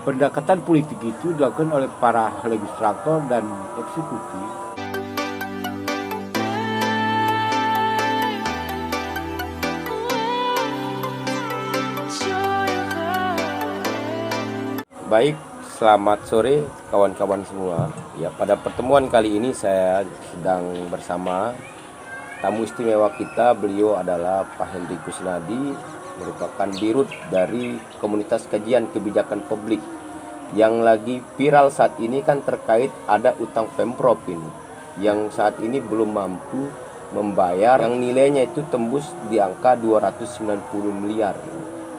Pendekatan politik itu dilakukan oleh para legislator dan eksekutif. Baik, selamat sore kawan-kawan semua. Ya, pada pertemuan kali ini saya sedang bersama tamu istimewa kita. Beliau adalah Pak Henry Kusnadi, merupakan dirut dari Komunitas Kajian Kebijakan Publik. Yang lagi viral saat ini kan terkait ada utang Pemprov ini, yang saat ini belum mampu membayar, yang nilainya itu tembus di angka 290 miliar.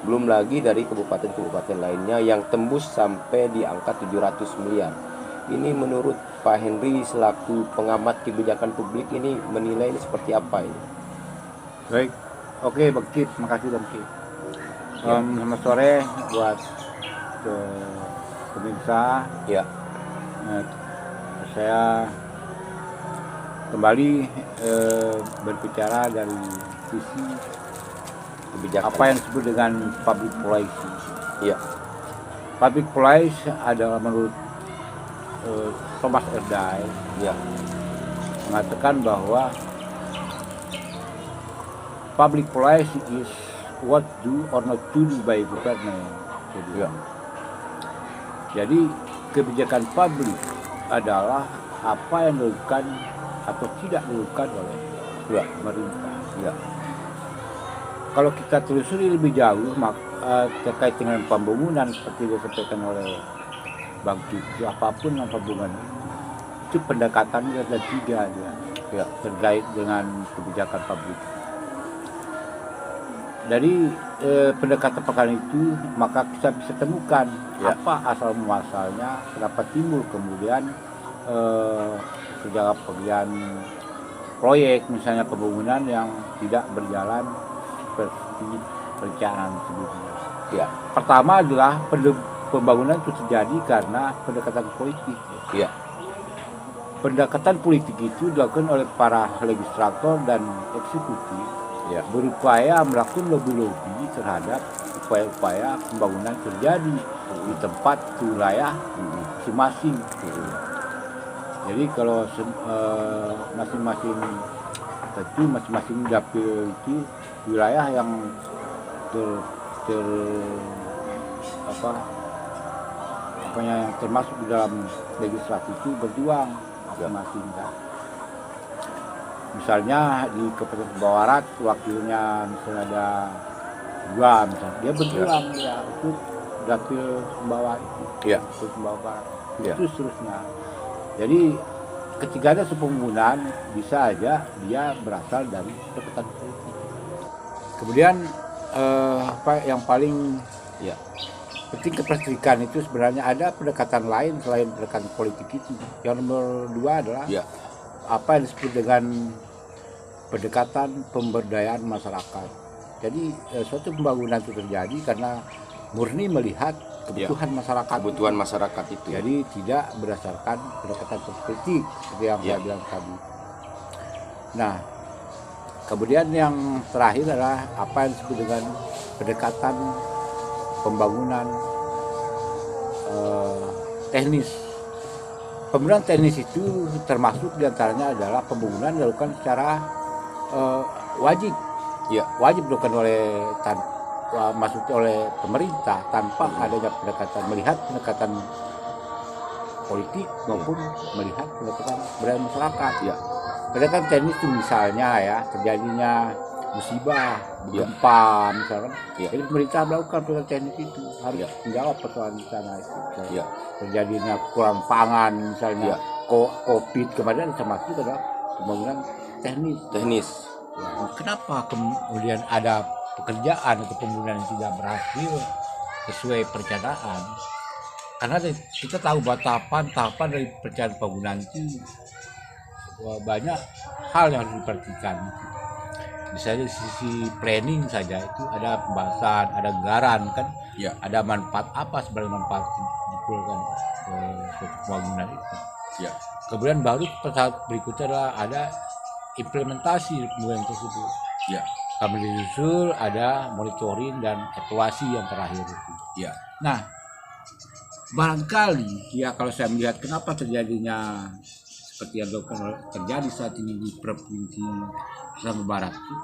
Belum lagi dari kabupaten-kabupaten lainnya yang tembus sampai di angka 700 miliar. Ini menurut Pak Henry selaku pengamat kebijakan publik ini menilai ini seperti apa ini? Baik, oke Bang Kit, makasih Bang Kit. Selamat sore buat pemirsa. Ya, Saya kembali berbicara dari sisi kebijakan. apa yang disebut dengan public policy. Ya, Public policy adalah menurut Thomas Erdai ya, mengatakan bahwa public policy is what do or not to do by government. ya, Jadi kebijakan publik adalah apa yang dilakukan atau tidak dilakukan oleh ya, pemerintah. ya, Kalau kita telusuri lebih jauh terkait dengan pembangunan seperti disampaikan oleh Bang Cucu, apapun yang pembangunan itu pendekatannya ada tiga ya, terkait dengan kebijakan publik. Dari pendekatan pekan itu maka kita bisa temukan apa asal muasalnya, kenapa timbul kemudian pekerjaan proyek misalnya pembangunan yang tidak berjalan seperti perencanaan sebelumnya. ya, Pertama adalah pembangunan itu terjadi karena pendekatan politik. ya, Pendekatan politik itu dilakukan oleh para legislator dan eksekutif, ya, berupaya melakukan lobby-lobby terhadap upaya-upaya pembangunan terjadi di tempat wilayah masing-masing. Jadi kalau masing-masing dapil itu wilayah yang yang termasuk di dalam legislatif itu berjuang masing-masing kan. Misalnya di Kabupaten Sumbawa Barat wakilnya misalnya ada dua, misalnya dia berjuang ya untuk dapil Sumbawa itu, ya, Sumbawa Barat, ya, itu seterusnya. Jadi ketika ada pembangunan bisa aja dia berasal dari pendekatan politik. Kemudian apa yang paling penting kepastikan itu sebenarnya ada pendekatan lain selain pendekatan politik itu. Yang nomor dua adalah apa yang disebut dengan pendekatan pemberdayaan masyarakat. Jadi suatu pembangunan itu terjadi karena murni melihat kebutuhan masyarakat itu. Jadi tidak berdasarkan pendekatan politik seperti yang saya bilang tadi. Nah, kemudian yang terakhir adalah apa yang disebut dengan pendekatan pembangunan teknis. Pembangunan teknis itu termasuk diantaranya adalah pembangunan dilakukan secara wajib dilakukan maksudnya oleh pemerintah tanpa adanya pendekatan politik maupun melihat pendekatan budaya masyarakat. Pendekatan teknis itu misalnya terjadinya musibah, gempa misalkan. Jadi pemerintah melakukan pendekatan teknis itu harus menjawab persoalan di sana itu. Terjadinya kurang pangan misalnya, COVID kemarin termasuk adalah pembangunan teknis. Kenapa kemudian ada pekerjaan atau pembangunan yang tidak berhasil sesuai perencanaan? Karena kita tahu bahwa tahapan dari perencanaan pembangunan itu banyak hal yang harus diperhatikan. Misalnya dari sisi planning saja itu ada pembahasan, ada anggaran kan, ada manfaat apa sebenarnya manfaat dipulangkan ke pembangunan itu. Kemudian baru tahap berikutnya adalah ada implementasi pembangunan tersebut. Kami disusul ada monitoring dan evaluasi yang terakhir itu. Nah, barangkali ya kalau saya melihat kenapa terjadinya seperti yang terjadi saat ini di provinsi Sumatera Barat itu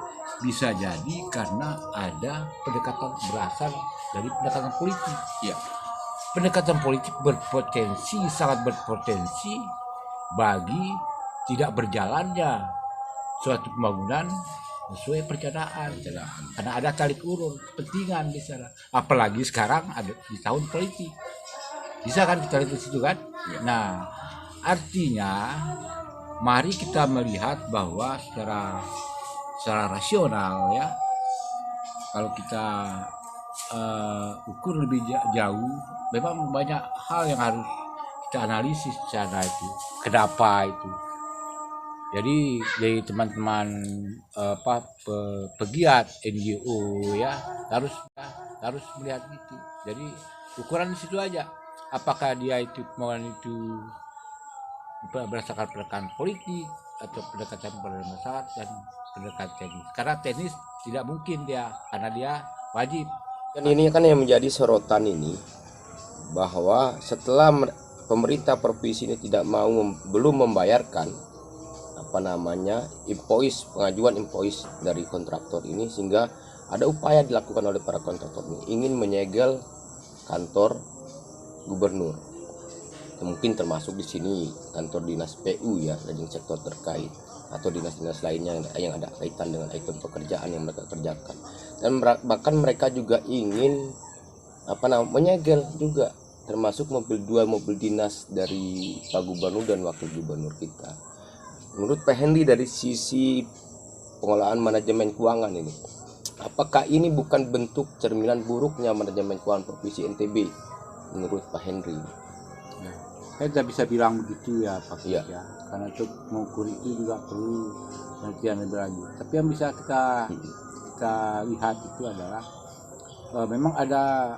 bisa jadi karena ada pendekatan berasal dari pendekatan politik. Ya. Pendekatan politik sangat berpotensi bagi tidak berjalannya suatu pembangunan sesuai perencanaan karena ada tarik ulur kepentingan di sana, apalagi sekarang ada di tahun politik, bisa kan kita lihat di situ kan. Nah, artinya mari kita melihat bahwa secara rasional ya, kalau kita ukur lebih jauh, memang banyak hal yang harus kita analisis secara itu, kenapa itu. Jadi dari teman-teman pegiat NGO ya harus melihat itu. Jadi ukuran di situ aja. Apakah dia itu kemauan itu berdasarkan pendekatan politik atau pendekatan pada masyarakat dan pendekatan teknis. Karena teknis tidak mungkin dia, karena dia wajib. Dan ini kan yang menjadi sorotan ini, bahwa setelah pemerintah provinsi ini belum membayarkan pengajuan invoice dari kontraktor ini, sehingga ada upaya dilakukan oleh para kontraktor ini ingin menyegel kantor gubernur, mungkin termasuk di sini kantor dinas PU ya, dan sektor terkait atau dinas-dinas lainnya yang ada kaitan dengan item pekerjaan yang mereka kerjakan. Dan bahkan mereka juga ingin menyegel juga, termasuk dua mobil dinas dari Pak Gubernur dan Wakil Gubernur kita. Menurut Pak Henry, dari sisi pengelolaan manajemen keuangan ini, apakah ini bukan bentuk cerminan buruknya manajemen keuangan Provinsi NTB menurut Pak Henry? Ya, saya tidak bisa bilang begitu ya Pak ya, karena untuk mengukur itu juga perlu penelitian lebih lanjut. Tapi yang bisa kita lihat itu adalah memang ada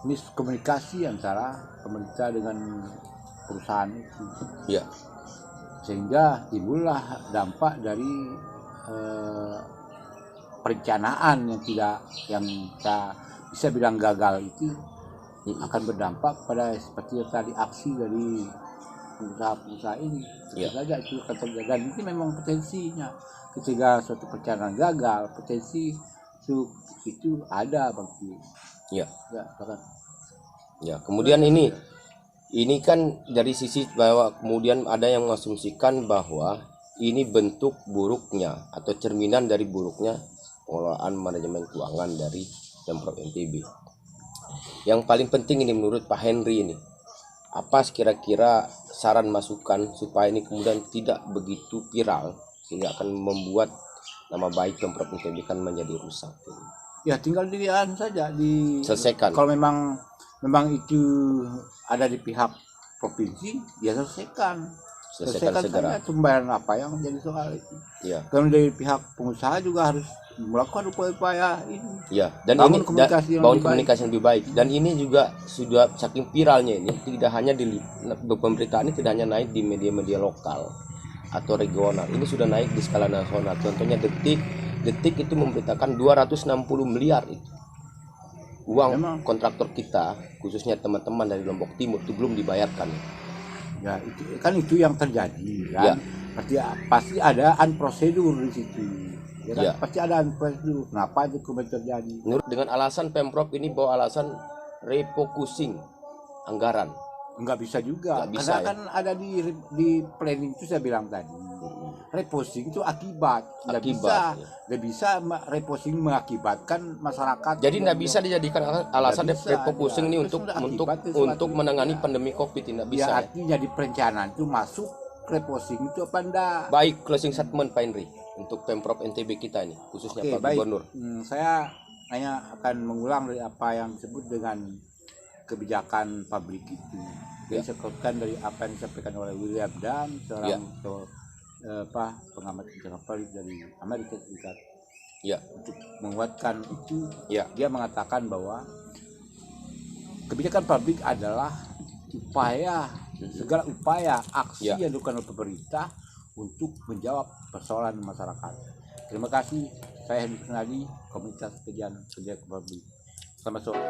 miskomunikasi antara pemerintah dengan perusahaan itu. Ya. Sehingga timbullah dampak dari perencanaan yang kita bisa bilang gagal itu akan berdampak pada seperti tadi aksi dari pengusaha-pengusaha ini. Tentu saja itu akan terjadi, dan ini memang potensinya ketika suatu perencanaan gagal, potensi itu ada bagi. Kemudian ini kan dari sisi bahwa kemudian ada yang mengasumsikan bahwa ini bentuk buruknya atau cerminan dari buruknya pengelolaan manajemen keuangan dari Pemprov NTB. Yang paling penting ini menurut Pak Henry ini, apa kira-kira saran masukan supaya ini kemudian tidak begitu viral sehingga akan membuat nama baik Pemprov NTB kan menjadi rusak? Ya tinggal dilihat saja, selesaikan. Kalau memang itu ada di pihak provinsi, ya selesaikan segera. Saja pembayaran apa yang menjadi soal itu. Kalau dari pihak pengusaha juga harus melakukan upaya-upaya ini. Dan bangun komunikasi yang lebih baik. Dan ini juga sudah saking viralnya ini, tidak hanya di pemberitaan ini, tidak hanya naik di media-media lokal atau regional, ini sudah naik di skala nasional. Contohnya Detik itu memberitakan 260 miliar itu uang kontraktor kita, khususnya teman-teman dari Lombok Timur, itu belum dibayarkan. Ya itu yang terjadi kan. Pasti ada prosedur di situ. Pasti ada prosedur. Kenapa itu kemudian terjadi? Dengan alasan Pemprov ini bawa alasan refocusing anggaran. Enggak bisa juga. Karena kan ada di planning itu saya bilang tadi. Reposing itu akibat. Nggak bisa reposing mengakibatkan masyarakat. Jadi nggak bisa dijadikan alasan refocusing ini untuk menangani pandemi COVID, tidak bisa. Ya, artinya di perencanaan itu masuk reposing itu apa enggak? Baik, closing statement Pak Henry untuk Pemprov NTB kita ini, khususnya Pak Gubernur. Saya hanya akan mengulang dari apa yang disebut dengan kebijakan publik itu. Disebutkan dari apa yang disampaikan oleh William Dunn, seorang pengamat kebijakan publik dari Amerika Serikat. Untuk menguatkan itu, dia mengatakan bahwa kebijakan publik adalah segala upaya aksi yang dilakukan oleh pemerintah untuk menjawab persoalan masyarakat. Terima kasih. Saya Henry Kusnadi, Komunitas Kegiatan Publik. Selamat sore.